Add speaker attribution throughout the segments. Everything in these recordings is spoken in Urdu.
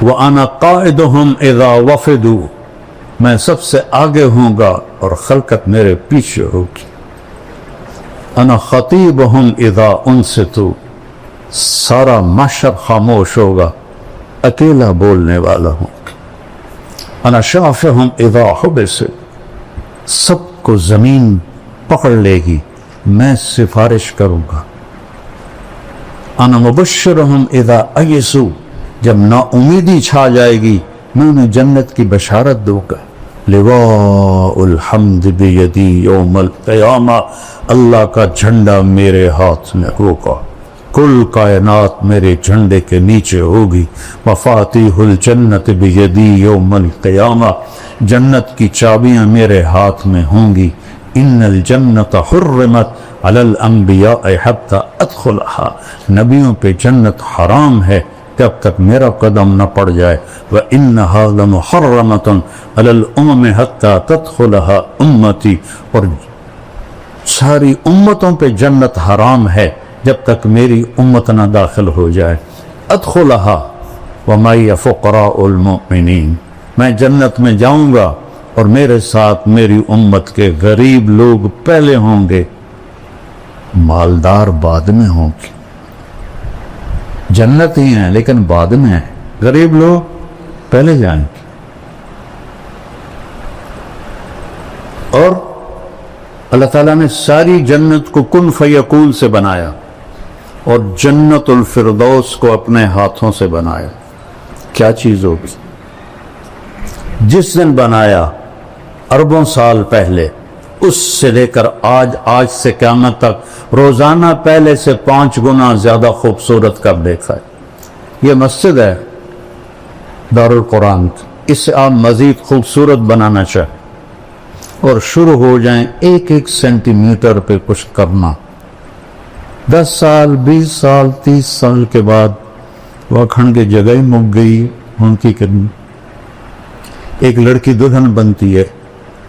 Speaker 1: وَأَنَا قَائِدُهُمْ إِذَا وَفِدُوا، میں سب سے آگے ہوں گا اور خلقت میرے پیچھے ہوگی. انا خطیبہم اذا انصتوا، سارا محشر خاموش ہوگا، اکیلا بولنے والا ہوں. انا شافہم اذا حبسوا، سب کو زمین پکڑ لے گی، میں سفارش کروں گا. انا مبشرہم اذا ایسوا، جب نا امیدی چھا جائے گی میں انہیں جنت کی بشارت دوں گا. لواء الحمد بیدی یوم القیامہ، اللہ کا جھنڈا میرے ہاتھ میں ہوگا، کل کائنات میرے جھنڈے کے نیچے ہوگی. مفاتیح الجنت بیدی یوم القیامہ، جنت کی چابیاں میرے ہاتھ میں ہوں گی. ان الجنت حرمت علی الانبیاء حتی ادخلها، نبیوں پہ جنت حرام ہے جب تک میرا قدم نہ پڑ جائے. وَإِنَّهَا لَمُحَرَّمَةٌ عَلَى الْأُمَمِ حَتَّى تَدْخُلَهَا أُمَّتِي، اور ساری امتوں پہ جنت حرام ہے جب تک میری امت نہ داخل ہو جائے. ادخلها وَمَعِيَ فُقَرَاءُ الْمُؤْمِنِينَ، میں جنت میں جاؤں گا اور میرے ساتھ میری امت کے غریب لوگ پہلے ہوں گے، مالدار بعد میں ہوں گے. جنت ہی ہیں لیکن بعد میں ہیں، غریب لوگ پہلے جائیں گے. اور اللہ تعالیٰ نے ساری جنت کو کن فیکون سے بنایا اور جنت الفردوس کو اپنے ہاتھوں سے بنایا. کیا چیز ہوگی؟ جس دن بنایا اربوں سال پہلے، اس سے لے کر آج سے قیامت تک روزانہ پہلے سے 5 گنا زیادہ خوبصورت کب دیکھا ہے. یہ مسجد ہے دار القرآن، اسے آپ مزید خوبصورت بنانا چاہیں اور شروع ہو جائیں 1 سینٹی میٹر پہ کچھ کرنا. 10 سال 20 سال 30 سال کے بعد وہ کھنڈ کی جگہ ہی مک گئی ان کی کرنی. ایک لڑکی دلہن بنتی ہے،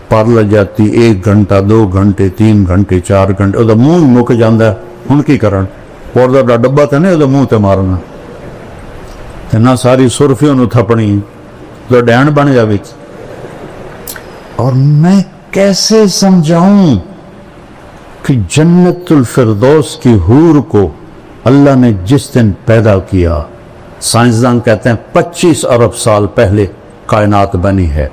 Speaker 1: پارلر جاتی 1 گھنٹہ 2 گھنٹے 3 گھنٹے 4 گھنٹے، وہ منہ مک جاندہ ہے ان کی کرن پوردہ دا ڈبا تھا نہیں وہ منہ تے مارنا نہ ساری سرفیوں نو تھپنی تو ڈین بن جاوے. اور میں کیسے سمجھاؤں کہ جنت الفردوس کی حور کو اللہ نے جس دن پیدا کیا، سائنسدان کہتے ہیں 25 ارب سال پہلے کائنات بنی ہے،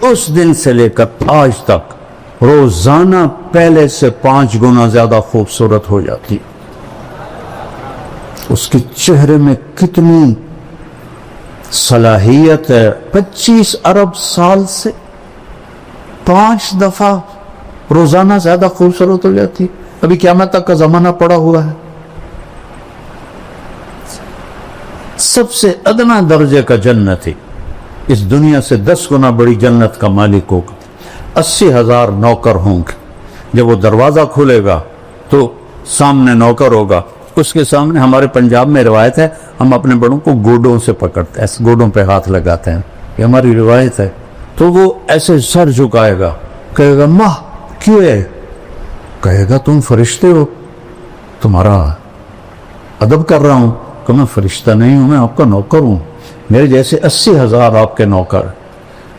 Speaker 1: اس دن سے لے کر آج تک روزانہ پہلے سے 5 گنا زیادہ خوبصورت ہو جاتی. اس کے چہرے میں کتنی صلاحیت ہے، 25 ارب سال سے 5 دفعہ روزانہ زیادہ خوبصورت ہو جاتی. ابھی قیامت تک کا زمانہ پڑا ہوا ہے. سب سے ادنا درجے کا جنت ہے، اس دنیا سے 10 گنا بڑی جنت کا مالک ہوگا. 80,000 نوکر ہوں گے. جب وہ دروازہ کھولے گا تو سامنے نوکر ہوگا، اس کے سامنے ہمارے پنجاب میں روایت ہے ہم اپنے بڑوں کو گوڈوں سے پکڑتے ہیں، ایسے گوڈوں پہ ہاتھ لگاتے ہیں، یہ ہماری روایت ہے. تو وہ ایسے سر جھکائے گا، کہے گا ماں کیوں ہے؟ کہے گا تم فرشتے ہو، تمہارا ادب کر رہا ہوں. کہ میں فرشتہ نہیں ہوں، میں آپ کا نوکر ہوں، میرے جیسے 80,000 آپ کے نوکر.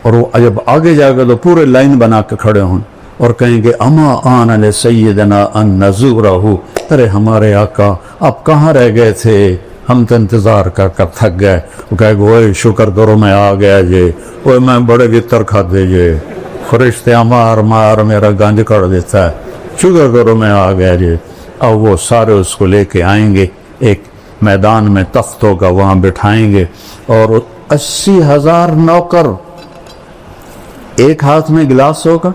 Speaker 1: اور وہ جب آگے جائے گا تو پورے لائن بنا کے کھڑے ہوں اور کہیں گے اما آن لسیدنا ان نزورہ، ارے ہمارے آقا آپ کہاں رہ گئے تھے، ہم تو انتظار کر کر تھک گئے. وہ کہے گا اوے شکر کرو میں آ گیا جی، اوے میں بڑے گتر کھا دے جی، فرشتے مار مار میرا گنج کر دیتا ہے، شکر کرو میں آ گیا جی. اب وہ سارے اس کو لے کے آئیں گے، ایک میدان میں تخت ہوگا وہاں بٹھائیں گے اور 80,000 نوکر، ایک ہاتھ میں گلاس ہوگا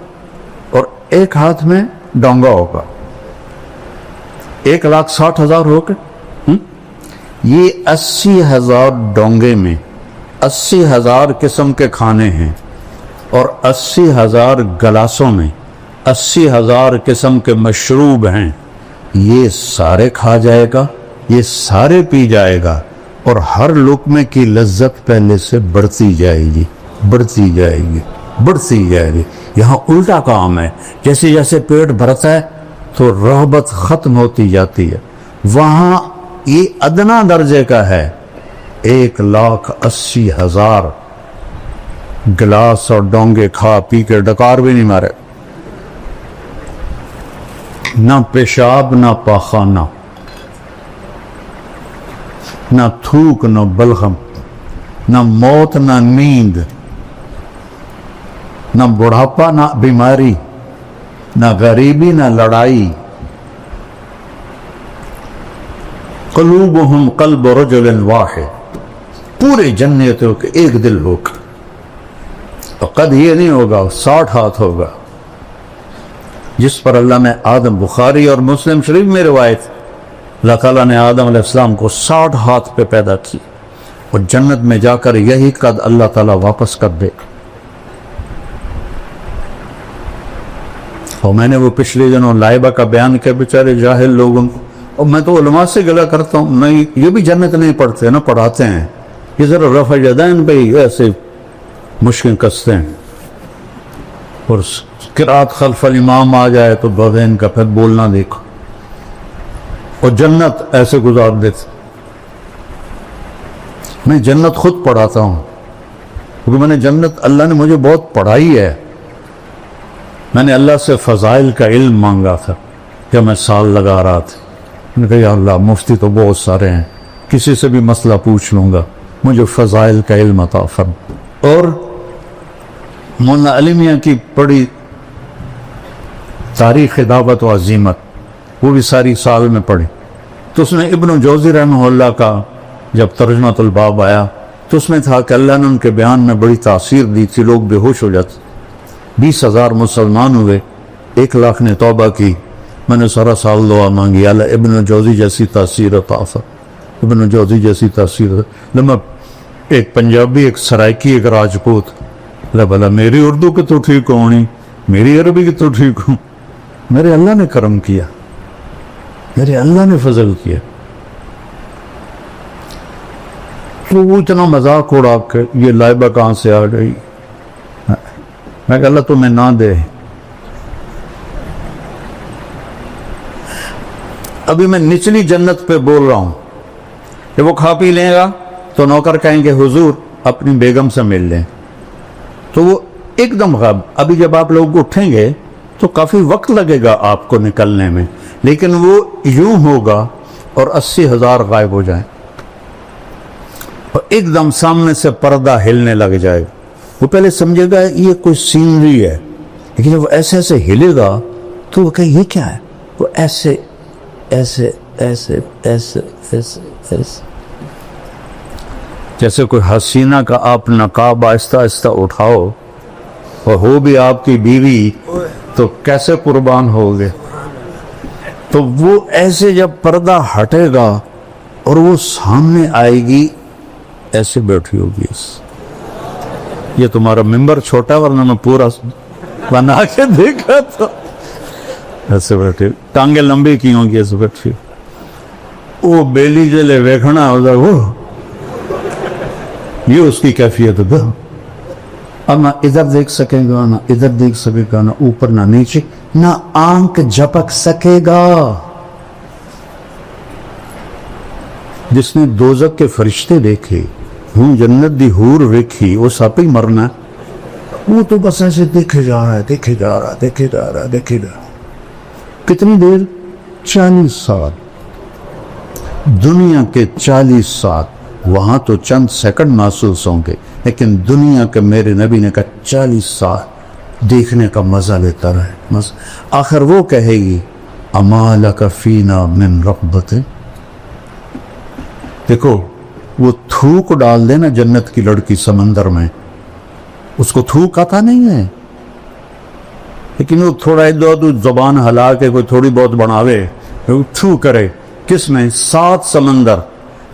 Speaker 1: اور ایک ہاتھ میں ڈونگا ہوگا، 1,60,000 ہو کے یہ 80,000 ڈونگے میں 80,000 قسم کے کھانے ہیں اور 80,000 گلاسوں میں 80,000 قسم کے مشروب ہیں. یہ سارے کھا جائے گا، یہ سارے پی جائے گا اور ہر لقمے کی لذت پہلے سے بڑھتی جائے گی، بڑھتی جائے گی، بڑھتی جائے گی. یہاں الٹا کام ہے، جیسے جیسے پیٹ بھرتا ہے تو رغبت ختم ہوتی جاتی ہے. وہاں یہ ادنا درجے کا ہے 1,80,000 گلاس اور ڈونگے کھا پی کے ڈکار بھی نہیں مارے، نہ پیشاب نہ پاخانہ، نہ تھوک نہ بلغم، نہ موت نہ نیند، نہ بڑھاپا نہ بیماری، نہ غریبی نہ لڑائی۔ قلوبہم قلب رجل واحد، پورے جنتوں کے ایک دل ہوگا، اور قد یہ نہیں ہوگا 60 ہاتھ ہوگا، جس پر اللہ نے آدم، بخاری اور مسلم شریف میں روایت، اللہ تعالیٰ نے آدم علیہ السلام کو 60 ہاتھ پہ پیدا کی، اور جنت میں جا کر یہی قد اللہ تعالیٰ واپس کر دے۔ اور میں نے وہ پچھلے دنوں لائبہ کا بیان کیا، بیچارے جاہل لوگوں کو، اور میں تو علماء سے گلہ کرتا ہوں، نہیں یہ بھی جنت نہیں پڑھتے نہ پڑھاتے ہیں، یہ ذرا رفع یدین پہ ہی ایسے مشکل کستے ہیں، اور قرات خلف الامام آ جائے تو بغین کا پھر بولنا دیکھو، اور جنت ایسے گزار دیتے۔ میں جنت خود پڑھاتا ہوں، کیونکہ میں نے جنت، اللہ نے مجھے بہت پڑھائی ہے۔ میں نے اللہ سے فضائل کا علم مانگا تھا جب میں سال لگا رہا تھا، میں نے کہا یا اللہ مفتی تو بہت سارے ہیں، کسی سے بھی مسئلہ پوچھ لوں گا، مجھے فضائل کا علم عطا فرما۔ اور مولانا علی میاں کی پڑھی تاریخ دعوت و عزیمت، وہ بھی ساری سال میں پڑھی، تو اس میں ابن جوزی رحمہ اللہ کا جب ترجمۃ الباب آیا تو اس میں تھا کہ اللہ نے ان کے بیان میں بڑی تاثیر دی تھی، لوگ بے ہوش ہو جاتے، 20,000 مسلمان ہوئے، 1,00,000 نے توبہ کی۔ میں نے سارا سال دعا مانگی، اللہ ابن جوزی جیسی تاثیر عطا فرما، ابن جوزی جیسی تاثیر۔ لما ایک پنجابی، ایک سرائکی، ایک راجپوت، اللہ بھلا میری اردو کی تو ٹھیک ہونی، میری عربی کی تو ٹھیک ہوں، میرے اللہ نے کرم کیا، میرے اللہ نے فضل کیا۔ تو وہ اتنا مذاق اڑا کہ یہ لائبہ کہاں سے آ گئی، میں کہ اللہ تمہیں نہ دے۔ ابھی میں نچلی جنت پہ بول رہا ہوں کہ وہ کھا پی لے گا تو نوکر کہیں گے حضور اپنی بیگم سے مل لیں، تو وہ ایک دم غائب۔ ابھی جب آپ لوگ اٹھیں گے تو کافی وقت لگے گا آپ کو نکلنے میں، لیکن وہ یوں ہوگا اور 80,000 غائب ہو جائیں، اور ایک دم سامنے سے پردہ ہلنے لگ جائے گا۔ وہ پہلے سمجھے گا یہ کوئی سینری ہے، لیکن جب وہ ایسے ایسے ہلے گا تو وہ کہے یہ کیا ہے، وہ ایسے ایسے ایسے ایسے ایسے ایسے، جیسے کوئی حسینہ کا آپ نقاب آہستہ آہستہ اٹھاؤ اور ہو بھی آپ کی بیوی تو کیسے قربان ہوگے۔ تو وہ ایسے جب پردہ ہٹے گا اور وہ سامنے آئے گی، ایسے بیٹھی ہوگی، یہ تمہارا ممبر چھوٹا ورنہ میں پورا بنا کے دیکھا تو ایسے بیٹھے، ٹانگیں لمبی کی ہوں گی، ایسے بیٹھی، وہ بیلی جلے ویکھنا ہوگا، وہ یہ اس کی کیفیت ہے۔ اب نہ ادھر دیکھ سکے گا، نہ ادھر دیکھ سکے گا، نہ اوپر نہ نیچے، نہ آنکھ جھپک سکے گا۔ جس نے دوزخ کے فرشتے دیکھے، ہوں جنت دی حور ویکھی، وہ سپ ہی مرنا، وہ تو بس ایسے دیکھے جا رہا ہے، دیکھے جا رہا ہے، دیکھے جا رہا ہے، دیکھے جا رہا ہے۔ کتنی دیر؟ 40 سال۔ دنیا کے 40 سال، وہاں تو چند سیکنڈ محسوس ہوں گے، لیکن دنیا کے میرے نبی نے کہا 40 سال دیکھنے کا مزہ لیتا رہے۔ آخر وہ کہے گی اما لک فینا من رغبت، دیکھو وہ تھوک ڈال دینا جنت کی لڑکی سمندر میں، اس کو تھوک آتا نہیں ہے، لیکن وہ تھوڑا ادھر زبان ہلا کے کوئی تھوڑی بہت بناوے، تھو کرے۔ کس میں؟ 7 سمندر۔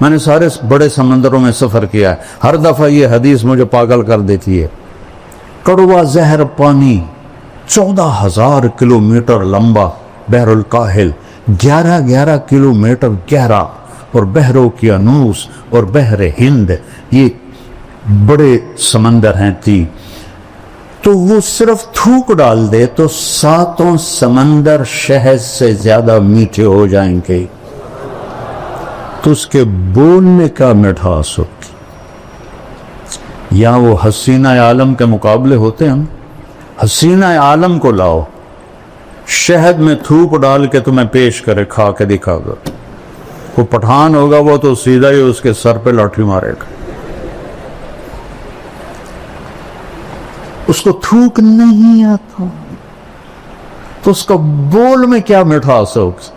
Speaker 1: میں نے سارے بڑے سمندروں میں سفر کیا ہے، ہر دفعہ یہ حدیث مجھے پاگل کر دیتی ہے۔ کڑوا زہر پانی 14,000 کلومیٹر لمبا بحر الکاہل، 11 کلومیٹر گہرا، اور بحر اوقیانوس اور بحر ہند، یہ بڑے سمندر ہیں 3۔ تو وہ صرف تھوک ڈال دے تو 7 سمندر شہد سے زیادہ میٹھے ہو جائیں گے۔ تو اس کے بولنے کا مٹھاس ہوگی. یا وہ حسینہ عالم کے مقابلے ہوتے ہیں. حسینہ عالم کو لاؤ, شہد میں تھوک ڈال کے تمہیں پیش کرے, کھا کے دکھا گا. وہ پٹھان ہوگا وہ تو سیدھا ہی اس کے سر پہ لاٹھی مارے گا. اس کو تھوک نہیں آتا تو اس کا بول میں کیا مٹھاس ہوگی.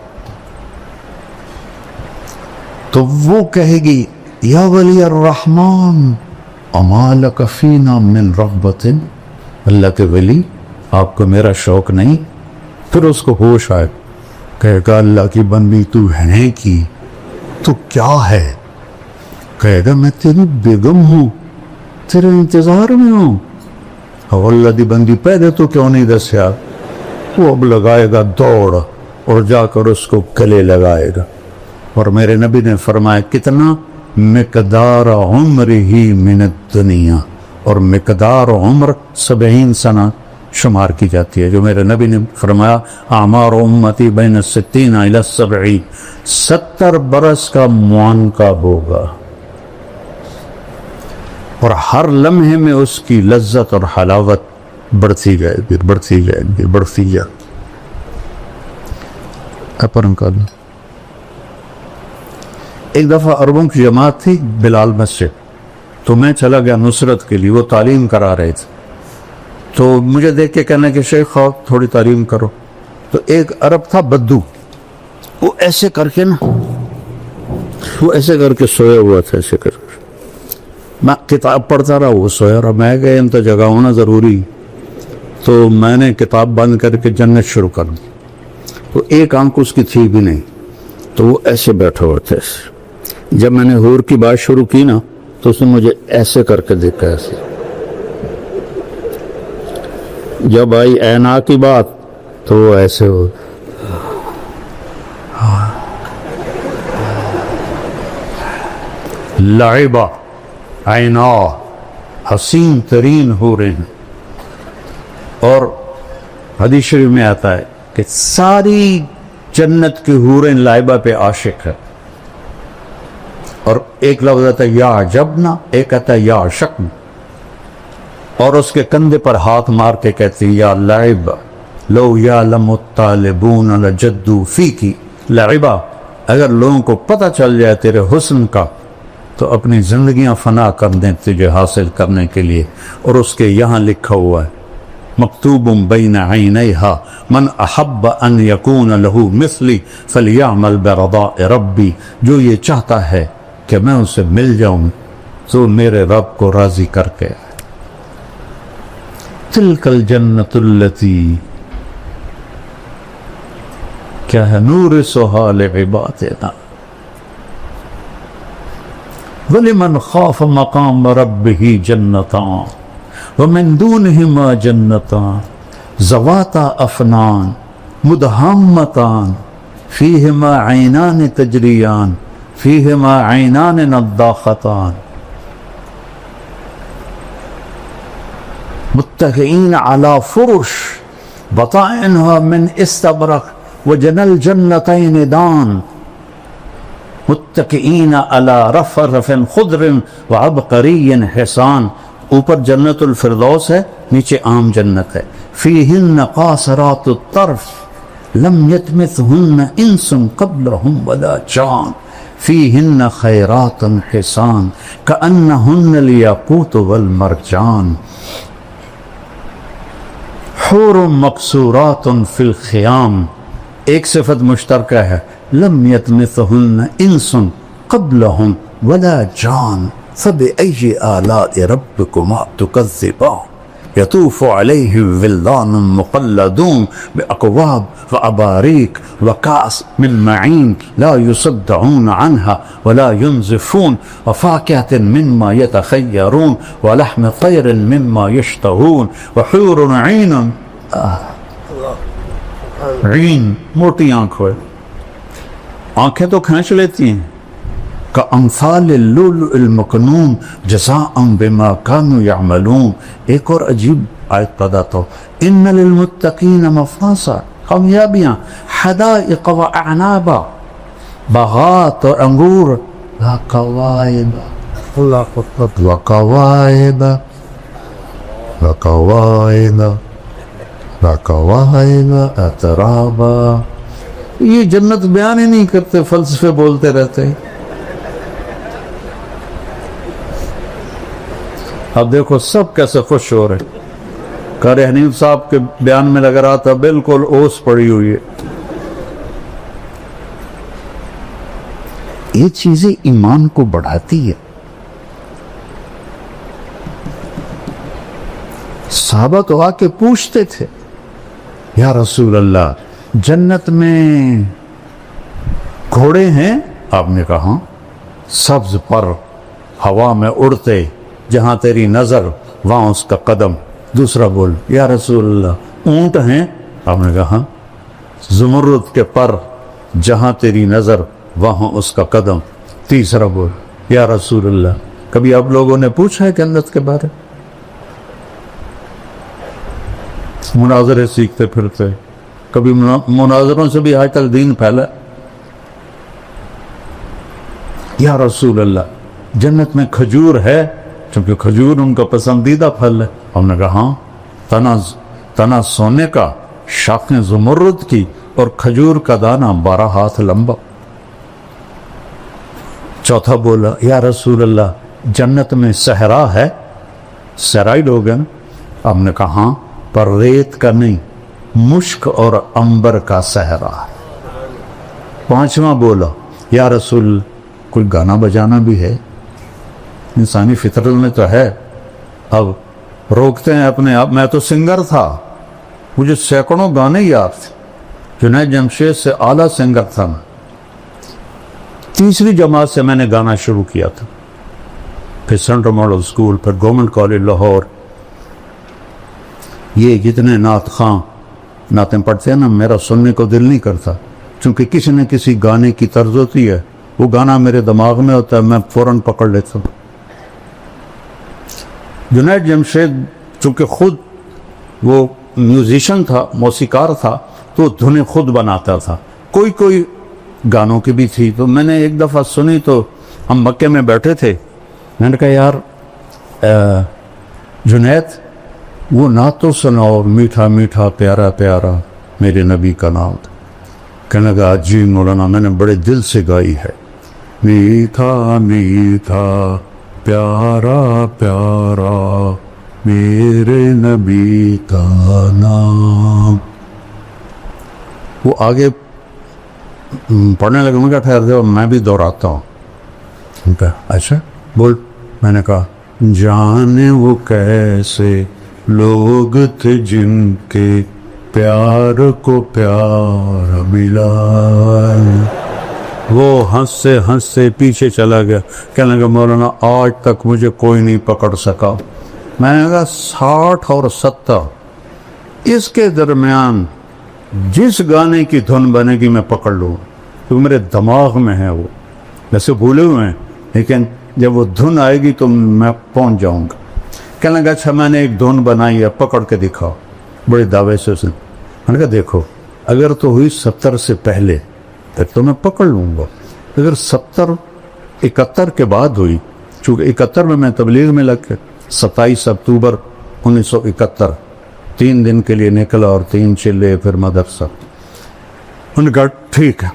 Speaker 1: تو وہ کہے گی یا ولی الرحمن اما لک فینا من رغبت, اللہ کے ولی آپ کو میرا شوق نہیں. پھر اس کو ہوش آئے, کہے گا اللہ کی بندی تو ہے کی, تو کیا ہے؟ کہے گا میں تیری بیگم ہوں, تیرے انتظار میں ہوں. اللہ دی بندی پہلے تو کیوں نہیں دسیا؟ وہ اب لگائے گا دوڑ اور جا کر اس کو گلے لگائے گا. اور میرے نبی نے فرمایا کتنا مقدار عمر ہی من الدنیا, اور مقدار عمر 70 سنہ شمار کی جاتی ہے. جو میرے نبی نے فرمایا اعمار امتی بین 60 الی 70, 70 برس کا معانقہ ہوگا, اور ہر لمحے میں اس کی لذت اور حلاوت بڑھتی جائے گی, بڑھتی جائے گی, بڑھتی جائے گی. ایک دفعہ عربوں کی جماعت تھی بلال مسجد, تو میں چلا گیا نصرت کے لیے. وہ تعلیم کرا رہے تھے, تو مجھے دیکھ کے کہنا کہ شیخ خواب تھوڑی تعلیم کرو. تو ایک عرب تھا بدو, وہ ایسے کر کے نا, وہ ایسے کر کے سویا ہوا تھا, ایسے کر کے. میں کتاب پڑھتا رہا, وہ سویا رہا. میں کہ ان تو جگہ ہونا ضروری, تو میں نے کتاب بند کر کے جنت شروع کر دی. تو ایک آنکھ اس کی تھی بھی نہیں, تو وہ ایسے بیٹھا ہوا تھا. جب میں نے حور کی بات شروع کی نا, تو اس نے مجھے ایسے کر کے دیکھا, ایسے. جب آئی اینا کی بات تو وہ ایسے ہو. لعبہ عینا, حسین ترین حوریں. اور حدیث شریف میں آتا ہے کہ ساری جنت کی حوریں لعبہ پہ عاشق ہے. اور ایک لفظ آتا ہے یا عجبنا, ایک آتا ہے یا عشقنا. اور اس کے کندھے پر ہاتھ مار کے کہتی یا لعبہ لو یعلم الطالبون لجدوا فیکی. لعبہ, اگر لوگوں کو پتہ چل جائے تیرے حسن کا تو اپنی زندگیاں فنا کر دیں تجھے حاصل کرنے کے لیے. اور اس کے یہاں لکھا ہوا ہے مکتوب بین عینیہا من احب ان یکون لہو مثلی فلیعمل برضاء ربی. جو یہ چاہتا ہے کہ میں اسے مل جاؤں تو میرے رب کو راضی کر کے. تلک الجنت التی, کیا ہے, نورثھا لعبادنا وَلِمَنْ خَافَ مَقَامَ رَبِّهِ جَنَّتَانِ وَمِنْ دُونِهِمَا جَنَّتَانِ ذَوَاتَا أَفْنَانِ مُدْهَامَّتَانِ فِيهِمَا عَيْنَانِ تَجْرِيَانِ فِيهِمَا عَيْنَانِ نَضَّاخَتَانِ متكئين على فرش بطائنها من استبرق وجنى الجنتين دان متكئين على رفرف خضر وعبقري حصان. اوپر جنت الفردوس ہے, نیچے عام جنت ہے. فيهن قاصرات الطرف لم يطمثهن انس قبلهم ولا جان فيهن خيرات حصان كأنهن الياقوت والمرجان حور مقصورات فی الخیام. ایک صفت مشترکہ ہے, لم یطمثہن انس قبلہم ولا جان فبأی آلاء ربکما تکذبان یطوف علیہم ولدان مخلدون بأکواب وأباریک وکأس من معین لا یصدعون عنها ولا ينزفون وفاکہة مما یتخیرون ولحم طیر مما یشتہون وحور عین, عین موٹی آنکھ ہوئے, آنکھیں تو کھینچ لیتی ہیں. کأمثال اللؤلؤ المکنون جزاء بما كانوا يعملون. ایک اور عجیب آیت بتاتا ہوں, ان للمتقین مفازا, کامیابیاں, حدائق واعنابا باغات اور انگور، وکواعب وکواعب وکواعب وکواعب اترابا. یہ جنت بیان ہی نہیں کرتے، فلسفے بولتے رہتے ہیں. اب دیکھو سب کیسے خوش ہو رہے. قاری حنیف صاحب کے بیان میں لگ رہا تھا بالکل اوس پڑی ہوئی ہے. یہ چیزیں ایمان کو بڑھاتی ہے. صحابہ تو آ کے پوچھتے تھے یا رسول اللہ جنت میں گھوڑے ہیں؟ آپ نے کہا سبز پر ہوا میں اڑتے، جہاں تیری نظر وہاں اس کا قدم. دوسرا بول یا رسول اللہ اونٹ ہیں؟ آپ نے کہا زمرد کے پر، جہاں تیری نظر وہاں اس کا قدم. تیسرا بول یا رسول اللہ کبھی آپ لوگوں نے پوچھا ہے جنت کے بارے؟ مناظرے سیکھتے پھرتے، کبھی مناظروں سے بھی آج تک دین پھیلا. یا رسول اللہ جنت میں کھجور ہے؟ چونکہ کھجور ان کا پسندیدہ پھل ہے. ہم نے کہا ہاں، تنا سونے کا، شاخیں زمرد کی، اور کھجور کا دانہ 12 ہاتھ لمبا. چوتھا بولا یا رسول اللہ جنت میں صحرا ہے؟ صحرائی لوگ ہیں. ہم نے کہا ہاں، پر ریت کا نہیں، مشک اور عنبر کا صحرا ہے. پانچواں بولا یا رسول کوئی گانا بجانا بھی ہے؟ انسانی فطرت میں تو ہے. اب روکتے ہیں اپنے آپ. میں تو سنگر تھا، مجھے سینکڑوں گانے یاد تھے. جنید جمشید سے اعلیٰ سنگر تھا میں. تیسری جماعت سے میں نے گانا شروع کیا تھا، پھر سینٹرل ماڈل اسکول، پھر گورنمنٹ کالج لاہور. یہ جتنے نعت خواں نعتیں پڑھتے ہیں نا، میرا سننے کو دل نہیں کرتا، چونکہ کسی نہ کسی گانے کی طرز ہوتی ہے. وہ گانا میرے دماغ میں ہوتا ہے، میں فوراً پکڑ لیتا ہوں. جنید جمشید چونکہ خود وہ میوزیشن تھا، موسیقار تھا، تو دھنیں خود بناتا تھا. کوئی گانوں کی بھی تھی. تو میں نے ایک دفعہ سنی تو ہم مکے میں بیٹھے تھے. میں نے کہا یار جنید وہ نعت تو سناؤ، میٹھا میٹھا پیارا پیارا میرے نبی کا نام. کہنے لگا جی مولانا میں نے بڑے دل سے گائی ہے. میٹھا میٹھا پیارا پیارا میرے نبی کا نام. وہ آگے پڑھنے لگے. میں کہا ٹھہر دے میں بھی دہراتا ہوں. اچھا بول. میں نے کہا جانے وہ کیسے لوگ تھے جن کے پیار کو پیار ملا. وہ ہنسے ہنسے پیچھے چلا گیا. کہنے لگا مولانا آج تک مجھے کوئی نہیں پکڑ سکا. میں نے کہا 60 اور 70 اس کے درمیان جس گانے کی دھن بنے گی میں پکڑ لوں، کیونکہ میرے دماغ میں ہے. وہ ویسے بھولے ہوئے ہیں لیکن جب وہ دھن آئے گی تو میں پہنچ جاؤں گا. کہنے لگا اچھا میں نے ایک دھن بنائی ہے، پکڑ کے دکھاؤ. بڑے دعوے سے اس نے. میں نے کہا دیکھو اگر تو ہوئی 70 سے پہلے پھر تو میں پکڑ لوں گا. اگر 71 کے بعد ہوئی، چونکہ 71 میں میں تبلیغ میں لگ کے 27 اکتوبر 1971 3 دن کے لیے نکلا اور 3 چلے پھر مدرسہ. ان نے کہا ٹھیک ہے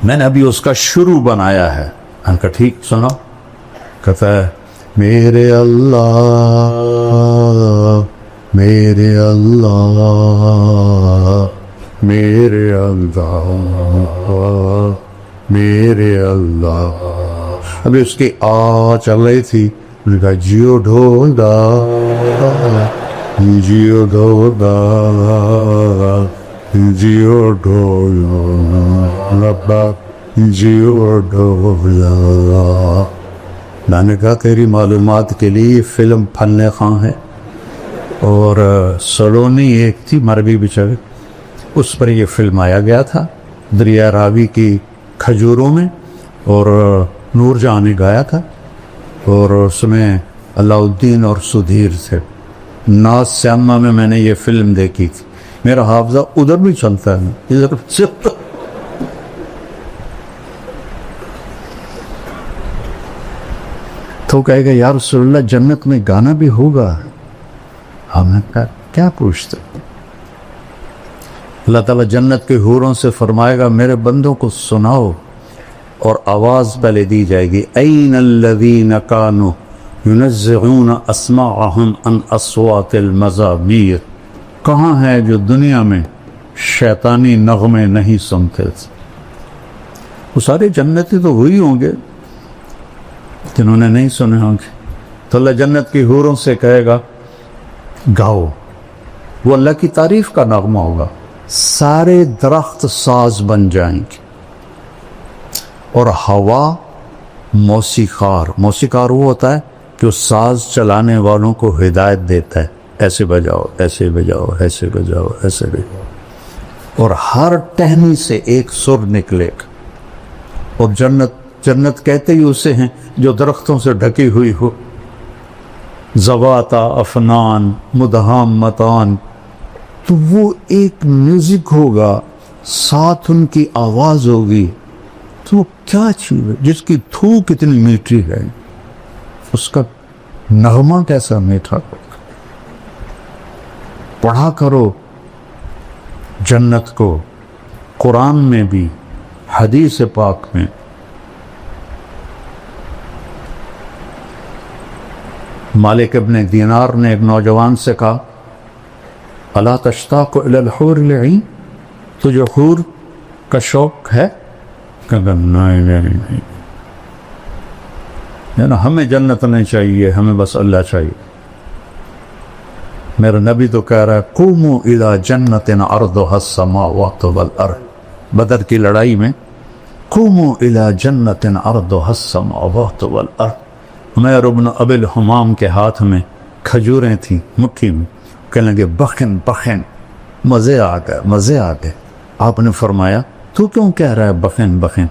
Speaker 1: میں نے ابھی اس کا شروع بنایا ہے. میں نے کہا ٹھیک سنو. کہتا ہے میرے اللہ میرے اللہ میرے اللہ میرے اللہ. ابھی اس کی چل رہی تھی. میں نے کہا جیو ڈھولا جیو ڈھولا جیو ڈھولا ربا جیو ڈھولا. میں نے کہا تیری معلومات کے لیے فلم پھلنے خاں ہے، اور سلونی ایک تھی مربی بیچارے، اس پر یہ فلم آیا گیا تھا دریا راوی کی کھجوروں میں، اور نور جہاں نے گایا تھا، اور اس میں علاء الدین اور سدھیر تھے. ناز سیما میں نے یہ فلم دیکھی تھی. میرا حافظہ ادھر بھی چلتا ہے ادھر. تو کہے گا یا رسول اللہ جنت میں گانا بھی ہوگا. ہم نے کہا کیا پوچھتے؟ اللہ تعالیٰ جنت کے حوروں سے فرمائے گا میرے بندوں کو سناؤ، اور آواز پہلے دی جائے گی این الذین کانوا ینزعون اسماعہم عن اصوات المزامیر. کہاں ہے جو دنیا میں شیطانی نغمے نہیں سنتے تھے؟ وہ سارے جنتی تو وہی ہوں گے جنہوں نے نہیں سنے ہوں گے. تو اللہ جنت کی حوروں سے کہے گا گاؤ. وہ اللہ کی تعریف کا نغمہ ہوگا. سارے درخت ساز بن جائیں گے، اور ہوا موسیقار. موسیقار وہ ہوتا ہے جو ساز چلانے والوں کو ہدایت دیتا ہے، ایسے بجاؤ، ایسے بجاؤ، ایسے بجاؤ، ایسے بجاؤ. اور ہر ٹہنی سے ایک سر نکلے گا. اور جنت کہتے ہی اسے ہیں جو درختوں سے ڈھکی ہوئی ہو. زواتا افنان مدہامتان. تو وہ ایک میوزک ہوگا، ساتھ ان کی آواز ہوگی. تو وہ کیا چیز ہے جس کی تھوک اتنی میٹھی ہے، اس کا نغمہ کیسا میٹھا ہوگا. پڑھا کرو جنت کو، قرآن میں بھی، حدیث پاک میں. مالک ابن دینار نے ایک نوجوان سے کہا الا تشتاق الی الحور العین، تجھے حور کا شوق ہے؟ کہا نہیں. ہمیں جنت نہیں چاہیے، ہمیں بس اللہ چاہیے. میرا نبی تو کہہ رہا ہے قوموا الی جنت عرضها السماوات والارض. بدر کی لڑائی میں قوموا الی جنت عرضها السماوات والارض. عمیر بن ابی الحمام کے ہاتھ میں کھجوریں تھیں مٹھی میں. کہنے لگے بخن بخن. مزے آ گئے، مزے آ گئے. آپ نے فرمایا تو کیوں کہہ رہا ہے بخن بخن؟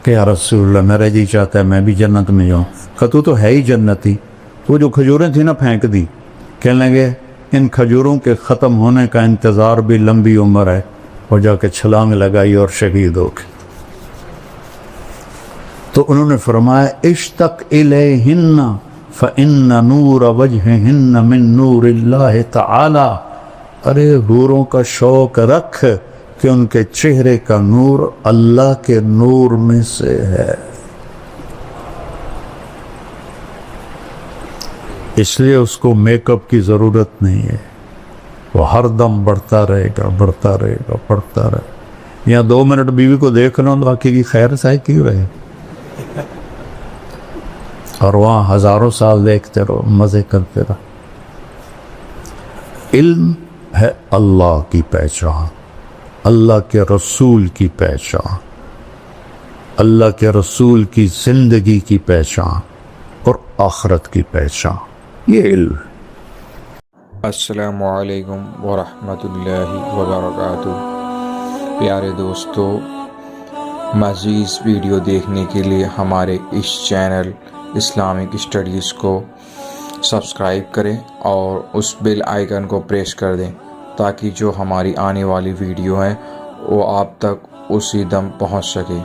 Speaker 1: کہ یا رسول اللہ میرا جی چاہتا ہے میں بھی جنت میں جاؤں. کہ تو ہے ہی جنتی. وہ جو کھجوریں تھیں نا پھینک دی. کہنے لگے ان کھجوروں کے ختم ہونے کا انتظار بھی لمبی عمر ہے. اور جا کے چھلانگ لگائی اور شہید ہو گئے. تو انہوں نے فرمایا اشتق الیہن فإن نور وجہہن من نور اللہ تعالی. ارے حوروں کا شوق رکھ کہ ان کے چہرے کا نور اللہ کے نور میں سے ہے. اس لیے اس کو میک اپ کی ضرورت نہیں ہے. وہ ہر دم بڑھتا رہے گا، بڑھتا رہے گا، بڑھتا رہے گا. یہاں 2 منٹ بیوی کو دیکھ لو تو باقی کی خیر سائے کیوں رہے، اور وہاں ہزاروں سال دیکھتے رہو، مزے کرتے رہو. علم ہے اللہ کی پہچان، اللہ کے رسول کی پہچان، اللہ کے رسول کی زندگی کی پہچان اور آخرت کی پہچان. یہ علم.
Speaker 2: السلام علیکم ورحمۃ اللہ وبرکاتہ. پیارے دوستو، مزید ویڈیو دیکھنے کے لیے ہمارے اس چینل اسلامک اسٹڈیز کو سبسکرائب کریں اور اس بیل آئیکن کو پریس کر دیں تاکہ جو ہماری آنے والی ویڈیو ہیں وہ آپ تک اسی دم پہنچ سکے.